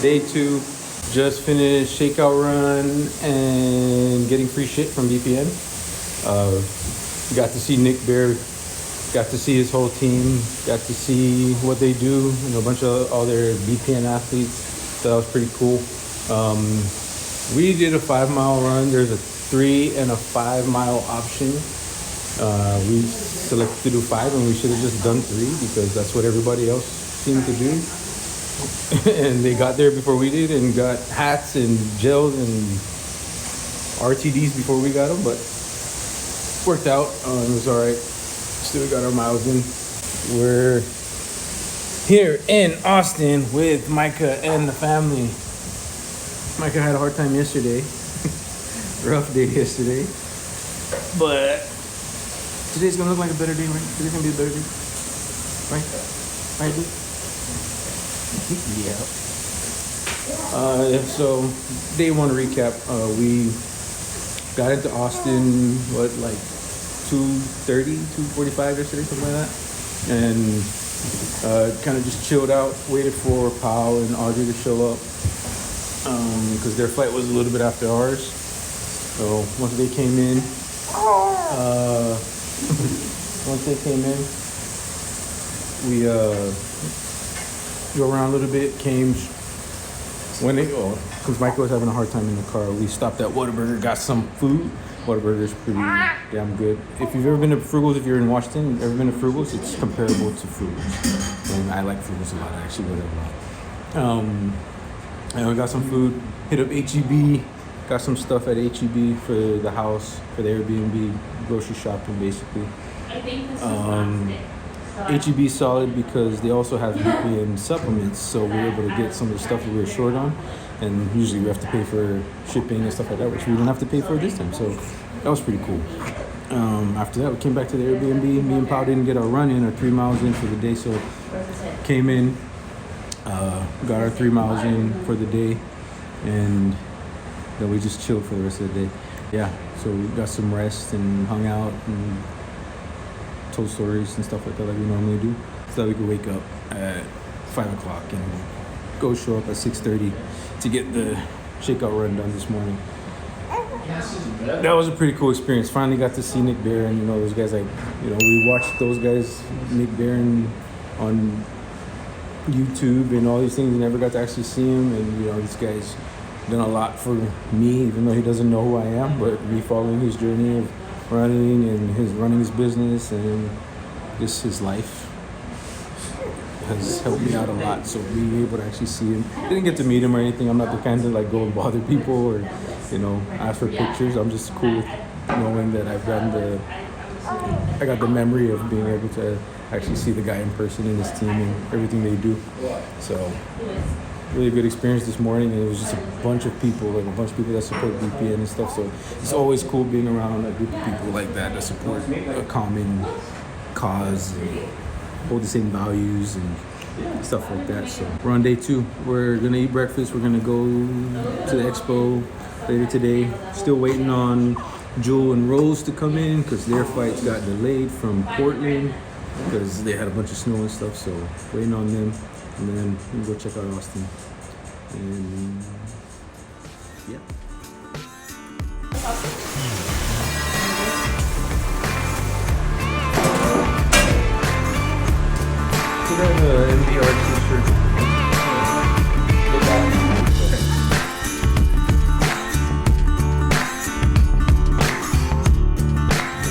Day 2. Just finished shakeout run and getting free shit from BPN. Got to see Nick Bear. Got to see his whole team. Got to see what they do. A bunch of all their BPN athletes. So that was pretty cool. We did a 5-mile run. There's a 3 and a 5-mile option. We selected to do 5, and we should have just done 3 because that's what everybody else seemed to do. And they got there before we did and got hats and gels and RTDs before we got them, but worked out. It was all right. Still got our miles in. We're here in Austin with Micah and the family. Micah had a hard time yesterday. Rough day yesterday. But today's gonna look like a better day, right? Today's gonna be a better day. Right? Right, dude? Yeah. So day 1 recap. We got into Austin, like 2:30, 2:45 yesterday, something like that. And kind of just chilled out, waited for Powell and Audrey to show up. Because their flight was a little bit after ours. So once they came in, we drove around a little bit, because Michael was having a hard time in the car, we stopped at Whataburger, got some food. Whataburger's pretty damn good. If you've ever been to Frugal's, if you're in Washington, ever been to Frugal's, it's comparable to Frugal's. And I like Frugal's a lot, actually, whatever. And we got some food, hit up HEB, got some stuff at HEB for the house, for the Airbnb, grocery shopping, basically. I think this is plastic. HEB solid because they also have BPN supplements, so we were able to get some of the stuff that we were short on, and usually we have to pay for shipping and stuff like that, which we didn't have to pay for this time, so that was pretty cool. After that, we came back to the Airbnb. Me and Pao didn't get our run in, or 3 miles in for the day, so came in, got our 3 miles in for the day, and then we just chilled for the rest of the day. Yeah, so we got some rest and hung out and told stories and stuff like that we normally do, so that we could wake up at 5 o'clock and go show up at 6:30 to get the shakeout run done this morning. That was a pretty cool experience. Finally got to see Nick Bear and those guys. We watched those guys, Nick Bear, on YouTube and all these things. We never got to actually see him, and this guy's done a lot for me, even though he doesn't know who I am. But me following his journey of running and running his business and just his life has helped me out a lot. So being able to actually see him, didn't get to meet him or anything. I'm not the kind to go and bother people or ask for pictures. I'm just cool with knowing that I got the memory of being able to actually see the guy in person and his team and everything they do. So really good experience this morning, and it was just a bunch of people that support BPN and stuff. So it's always cool being around a group of people like that support a common cause and hold the same values and stuff like that. So we're on day 2. We're gonna eat breakfast. We're gonna go to the expo later today. Still waiting on Jewel and Rose to come in because their flights got delayed from Portland because they had a bunch of snow and stuff. So waiting on them. And then we'll go check out Austin. And yeah. So there's the MDR t-shirt.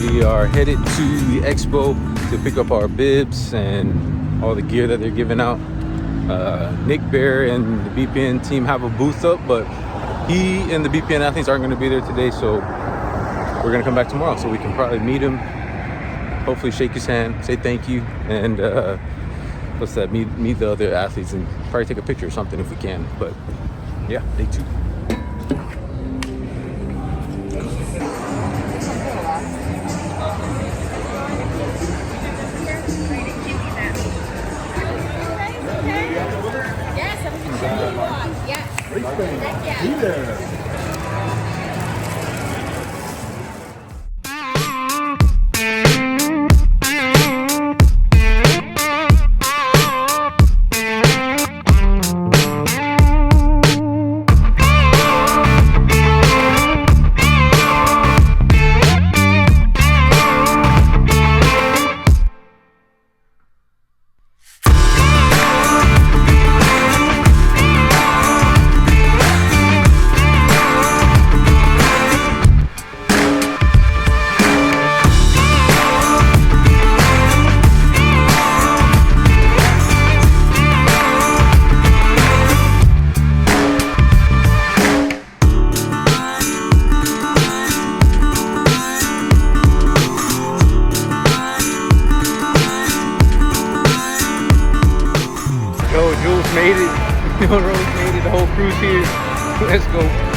We are headed to the expo to pick up our bibs and all the gear that they're giving out. Nick Bear and the BPN team have a booth up, but he and the BPN athletes aren't going to be there today, so we're going to come back tomorrow so we can probably meet him, hopefully shake his hand, say thank you, and meet the other athletes and probably take a picture or something if we can. But yeah, day 2. Yes. made it. Rose made it. The whole crew's here. Let's go.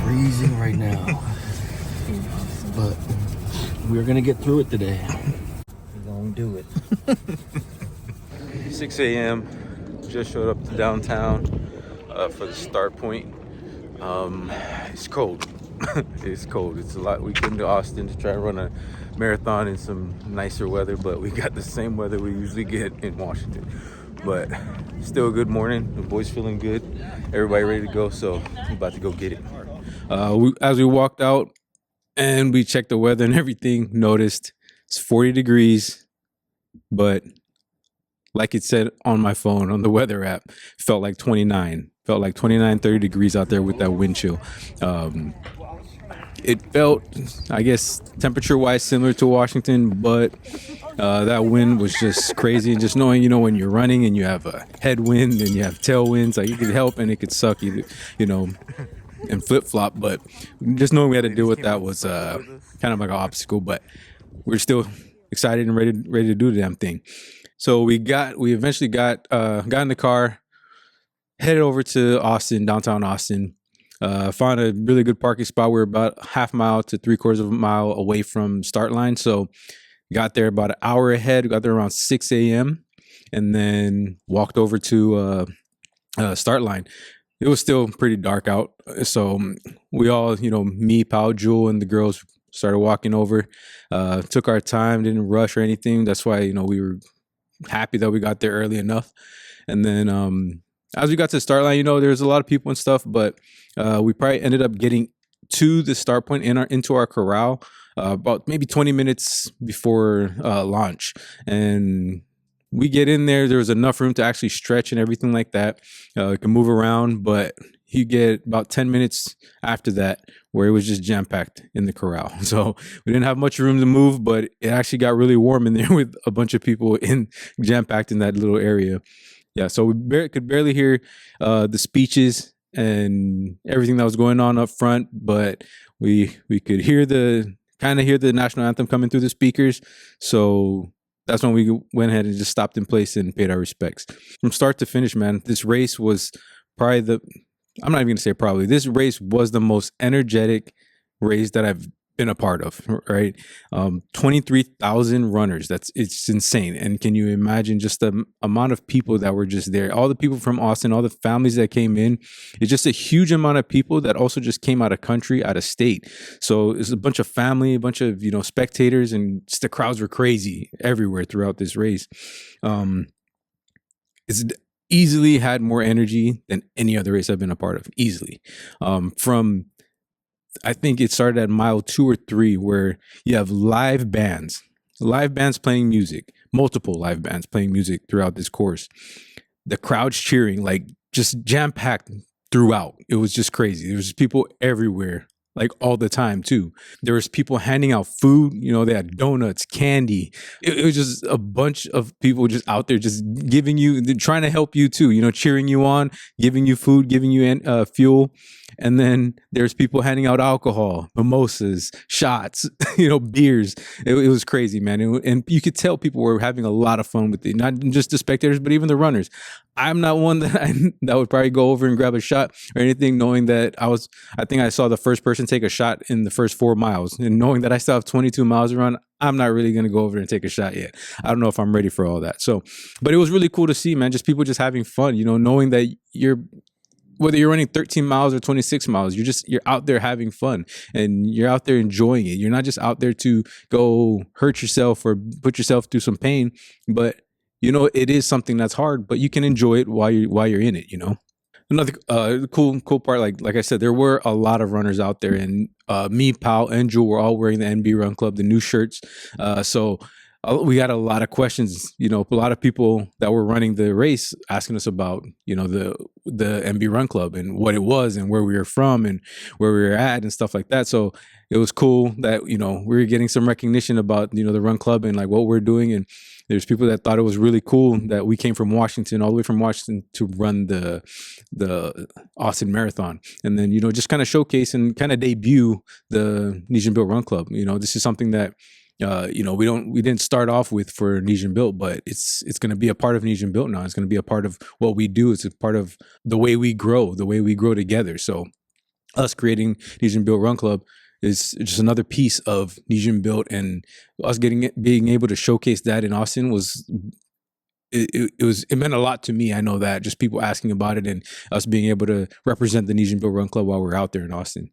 Freezing right now. But we're gonna get through it today. We're gonna do it. 6 a.m. Just showed up to downtown for the start point. It's cold. It's cold. It's a lot. We came to Austin to try to run a marathon in some nicer weather, but we got the same weather we usually get in Washington. But still a good morning. The boys feeling good. Everybody ready to go, so I'm about to go get it. As we walked out and we checked the weather and everything, noticed it's 40 degrees, but like it said on my phone, on the weather app, felt like 29. Felt like 29, 30 degrees out there with that wind chill. It felt, I guess, temperature-wise similar to Washington, but that wind was just crazy. And just knowing, when you're running and you have a headwind and you have tailwinds, like it could help and it could suck you, and flip-flop. But just knowing we had to deal with that was kind of like an obstacle. But we're still excited and ready to do the damn thing. So we eventually got in the car, headed over to Austin, downtown Austin. Found a really good parking spot. We were about half mile to 3/4 of a mile away from start line. So got there about an hour ahead. Got there around 6 a.m. and then walked over to start line. It was still pretty dark out. So we all, me, Pao, Jewel, and the girls started walking over. Took our time, didn't rush or anything. That's why, we were happy that we got there early enough. And then as we got to the start line, there was a lot of people and stuff, but we probably ended up getting to the start point into our corral about maybe 20 minutes before launch. And we get in there. There was enough room to actually stretch and everything like that. Can move around, but you get about 10 minutes after that where it was just jam-packed in the corral. So we didn't have much room to move, but it actually got really warm in there with a bunch of people jam-packed in that little area. Yeah, so we could barely hear the speeches and everything that was going on up front, but we could hear the national anthem coming through the speakers. So that's when we went ahead and just stopped in place and paid our respects. From start to finish, man, this race was probably I'm not even gonna say probably, this race was the most energetic race that I've been a part of, right? 23,000 runners. It's insane. And can you imagine just the amount of people that were just there? All the people from Austin, all the families that came in. It's just a huge amount of people that also just came out of country, out of state. So it's a bunch of family, a bunch of, spectators, and just the crowds were crazy everywhere throughout this race. It's easily had more energy than any other race I've been a part of, easily. I think it started at mile 2 or 3 where you have live bands playing music, multiple live bands playing music throughout this course. The crowd's cheering, like just jam-packed throughout. It was just crazy. There was people everywhere, like all the time too. There was people handing out food. They had donuts, candy. It was just a bunch of people just out there just giving you, trying to help you too, cheering you on, giving you food, giving you fuel. And then there's people handing out alcohol, mimosas, shots, beers. It was crazy, man. And you could tell people were having a lot of fun with it, not just the spectators, but even the runners. I'm not one that would probably go over and grab a shot or anything, knowing that I think I saw the first person take a shot in the first 4 miles, and knowing that I still have 22 miles to run, I'm not really going to go over and take a shot yet. I don't know if I'm ready for all that. So, but it was really cool to see, man, just people just having fun, knowing that whether you're running 13 miles or 26 miles, you're out there having fun and you're out there enjoying it. You're not just out there to go hurt yourself or put yourself through some pain, but it is something that's hard, but you can enjoy it while you're in it, Another cool part, like I said, there were a lot of runners out there, and me, Pal, and Jewel were all wearing the NB Run Club, the new shirts. So we got a lot of questions. You know, a lot of people that were running the race asking us about, you know, the NB Run Club and what it was and where we were from and where we were at and stuff like that. So it was cool that, you know, we were getting some recognition about, you know, the Run Club and like what we're doing. And there's people that thought it was really cool that we came from Washington, all the way from Washington, to run the Austin Marathon, and then, you know, just kind of showcase and kind of debut the Nesian Built Run Club. You know, this is something that you know, we didn't start off with for Nesian Built, but it's going to be a part of Nesian Built now. It's going to be a part of what we do. It's a part of the way we grow together. So us creating Nesian Built Run Club is just another piece of Nesian Built, and us being able to showcase that in Austin was it meant a lot to me. I know that, just people asking about it and us being able to represent the Nesian Built Run Club while we're out there in Austin.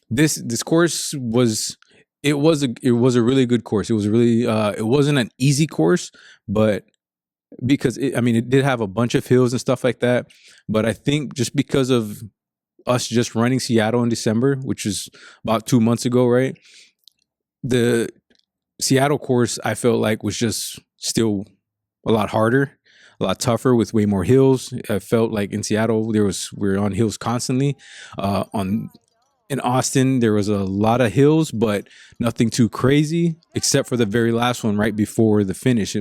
This course was a really good course. It was really it wasn't an easy course, but because it did have a bunch of hills and stuff like that. But I think just because of us just running Seattle in December, which is about 2 months ago, right? The Seattle course, I felt like, was just still a lot harder, a lot tougher, with way more hills. I felt like in Seattle we were on hills constantly. In Austin, there was a lot of hills, but nothing too crazy, except for the very last one right before the finish.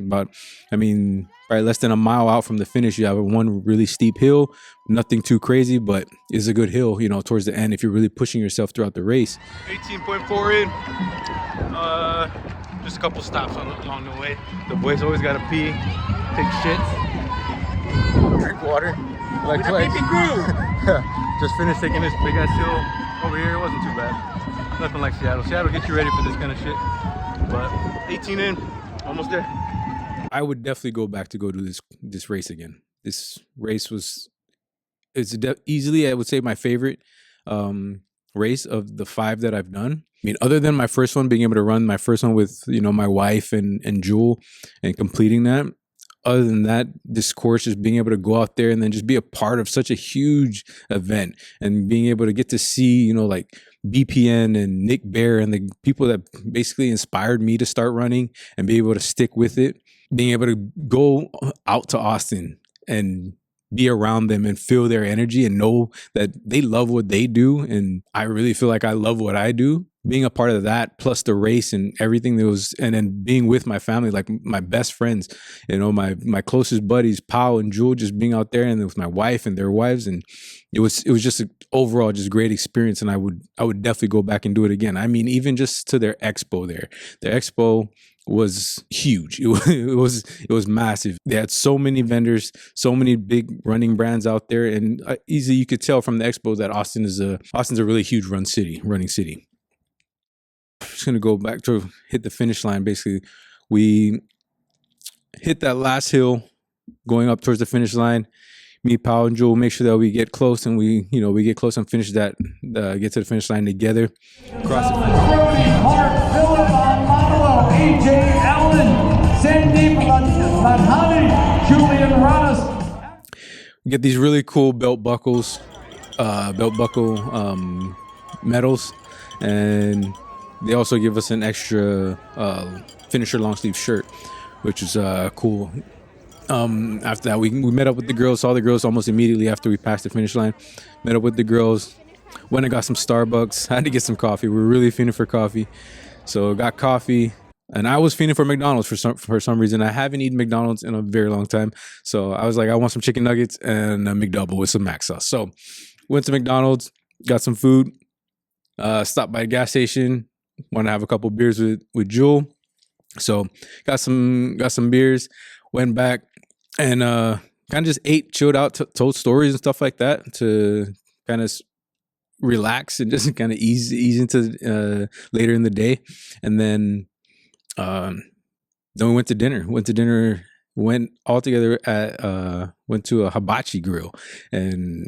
Right less than a mile out from the finish, you have one really steep hill. Nothing too crazy, but it's a good hill, you know, towards the end if you're really pushing yourself throughout the race. 18.4 in. Just a couple stops along the way. The boys always gotta pee, take shits, drink water. Like just finished taking this big ass hill over here. It wasn't too bad. Nothing like Seattle. Seattle gets you ready for this kind of shit. But 18 in, almost there. I would definitely go back to go do this race again. This race easily, I would say, my favorite race of the 5 that I've done. I mean, other than my first one, being able to run my first one with, you know, my wife and Jewel and completing that. Other than that, this course, just being able to go out there and then just be a part of such a huge event and being able to get to see, you know, like BPN and Nick Bear and the people that basically inspired me to start running and be able to stick with it, being able to go out to Austin and be around them and feel their energy and know that they love what they do. And I really feel like I love what I do. Being a part of that, plus the race and everything that was, and then being with my family, like my best friends, you know, my closest buddies, Pau and Jewel, just being out there, and with my wife and their wives, and it was just an overall just great experience. And I would definitely go back and do it again. I mean, even just to their expo there, their expo was huge. It was massive. They had so many vendors, so many big running brands out there, and easily you could tell from the expo that Austin's a really huge running city. I'm just gonna go back to hit the finish line. Basically, we hit that last hill going up towards the finish line. Me, Pau, and Jewel make sure that we get close, and we get close and finish that, get to the finish line together. Cross the finish. Brody Hart, Philip Amalo, AJ Allen, Sandeep Ladhani, Julian Ross. We get these really cool belt buckle medals, and they also give us an extra finisher long sleeve shirt, which is cool. After that, we met up with the girls, saw the girls almost immediately after we passed the finish line. Met up with the girls, went and got some Starbucks. I had to get some coffee. We were really fiending for coffee, so got coffee. And I was fiending for McDonald's for some reason. I haven't eaten McDonald's in a very long time, so I was like, I want some chicken nuggets and a McDouble with some mac sauce. So went to McDonald's, got some food, stopped by a gas station. Want to have a couple beers with Jewel, so got some beers, went back and kind of just ate, chilled out, told stories and stuff like that to kind of relax and just kind of ease into later in the day. And then we went to dinner. Went all together went to a hibachi grill, and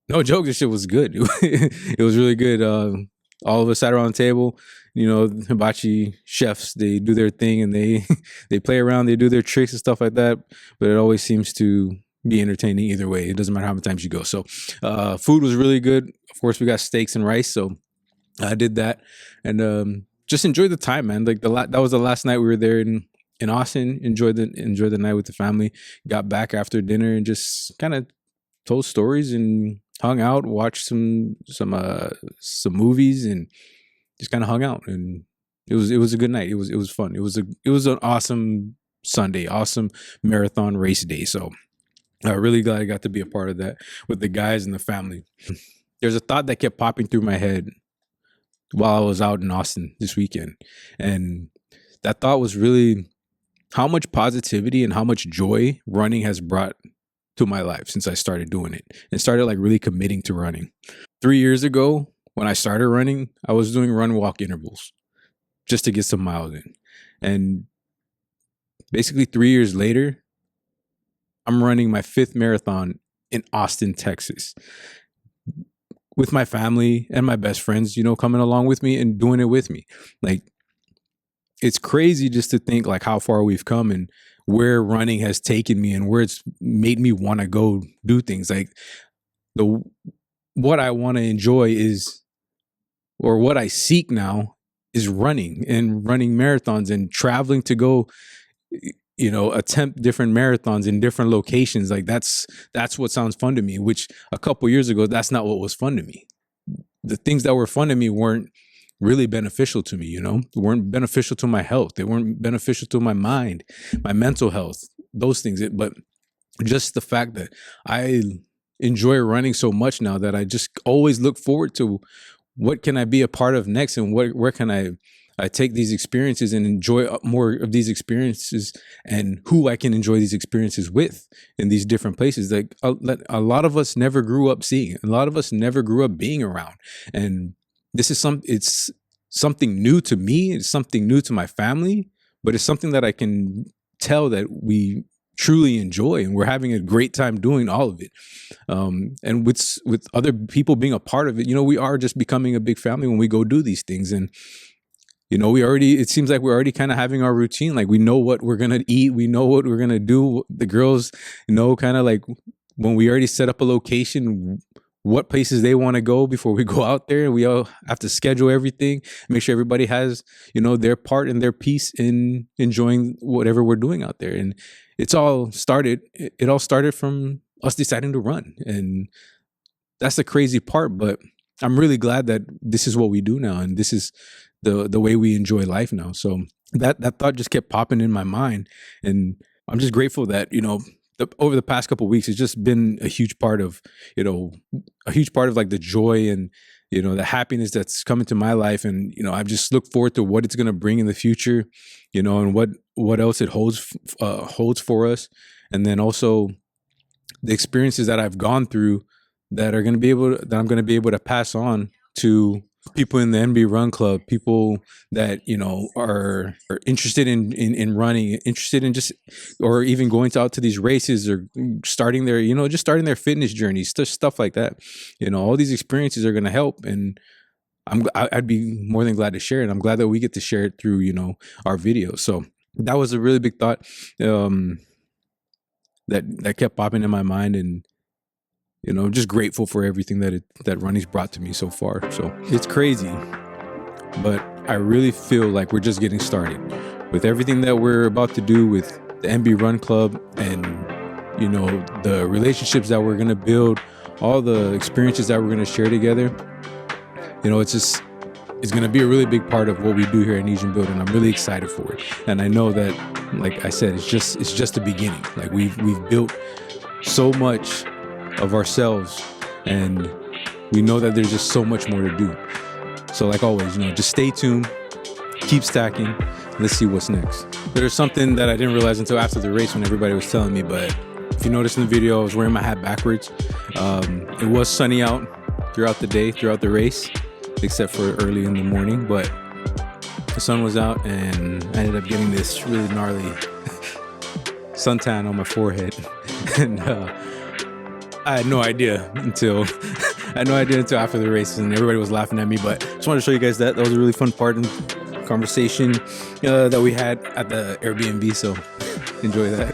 no joke, this shit was good. It was really good. All of us sat around the table. You know, hibachi chefs, they do their thing and they play around, they do their tricks and stuff like that. But it always seems to be entertaining either way. It doesn't matter how many times you go. So food was really good. Of course, we got steaks and rice, so I did that, and just enjoyed the time, man. Like that was the last night we were there in Austin. Enjoyed the night with the family. Got back after dinner and just kind of told stories and hung out, watched some movies, and just kind of hung out. And it was a good night. It was fun. It was an awesome Sunday, awesome marathon race day. So really glad I got to be a part of that with the guys and the family. There's a thought that kept popping through my head while I was out in Austin this weekend, and that thought was really how much positivity and how much joy running has brought to my life since I started doing it and started like really committing to running. 3 years ago, when I started running, I was doing run walk intervals just to get some miles in. And basically 3 years later, I'm running my 5th marathon in Austin, Texas, with my family and my best friends, you know, coming along with me and doing it with me. Like, it's crazy just to think like how far we've come and where running has taken me and where it's made me want to go do things. Like what I want to enjoy is, or what I seek now is running and running marathons and traveling to go, you know, attempt different marathons in different locations. Like that's what sounds fun to me, which a couple years ago, that's not what was fun to me. The things that were fun to me weren't really beneficial to me, you know, they weren't beneficial to my health. They weren't beneficial to my mind, my mental health, those things. But just the fact that I enjoy running so much now that I just always look forward to what can I be a part of next, and where can I take these experiences and enjoy more of these experiences, and who I can enjoy these experiences with in these different places. Like a lot of us never grew up seeing it. A lot of us never grew up being around. And this is it's something new to me. It's something new to my family, but it's something that I can tell that we truly enjoy, and we're having a great time doing all of it. And with other people being a part of it, you know, we are just becoming a big family when we go do these things. And you know, it seems like we're already kind of having our routine. Like we know what we're going to eat. We know what we're going to do. The girls know kind of like when we already set up a location, what places they want to go before we go out there. We all have to schedule everything, make sure everybody has, you know, their part and their piece in enjoying whatever we're doing out there. And it all started from us deciding to run. And that's the crazy part, but I'm really glad that this is what we do now. And this is the way we enjoy life now. So that thought just kept popping in my mind. And I'm just grateful that, you know, over the past couple of weeks, it's just been a huge part of, you know, like the joy and, you know, the happiness that's come into my life. And, you know, I've just looked forward to what it's going to bring in the future, you know, and what else it holds for us. And then also the experiences that I've gone through that I'm going to be able to pass on to people in the NB Run Club, people that, you know, are interested in running, interested in just, or even going out to these races, or starting their, you know, just starting their fitness journeys, stuff like that. You know, all these experiences are going to help, and I'd be more than glad to share it. I'm glad that we get to share it through, you know, our videos. So that was a really big thought that kept popping in my mind. And you know, I'm just grateful for everything that running's brought to me so far. So it's crazy, but I really feel like we're just getting started with everything that we're about to do with the NB Run Club, and, you know, the relationships that we're going to build, all the experiences that we're going to share together. You know, it's going to be a really big part of what we do here at Nesian Build, and I'm really excited for it. And I know that, like I said, it's just the beginning. Like we've built so much of ourselves, and we know that there's just so much more to do. So like always, you know, just stay tuned, keep stacking, let's see what's next. There's something that I didn't realize until after the race when everybody was telling me, but if you noticed in the video, I was wearing my hat backwards. It was sunny out throughout the day, throughout the race, except for early in the morning, but the sun was out, and I ended up getting this really gnarly suntan on my forehead. And I had no idea until after the race, and everybody was laughing at me. But just wanted to show you guys that was a really fun part in the conversation that we had at the Airbnb. So enjoy that.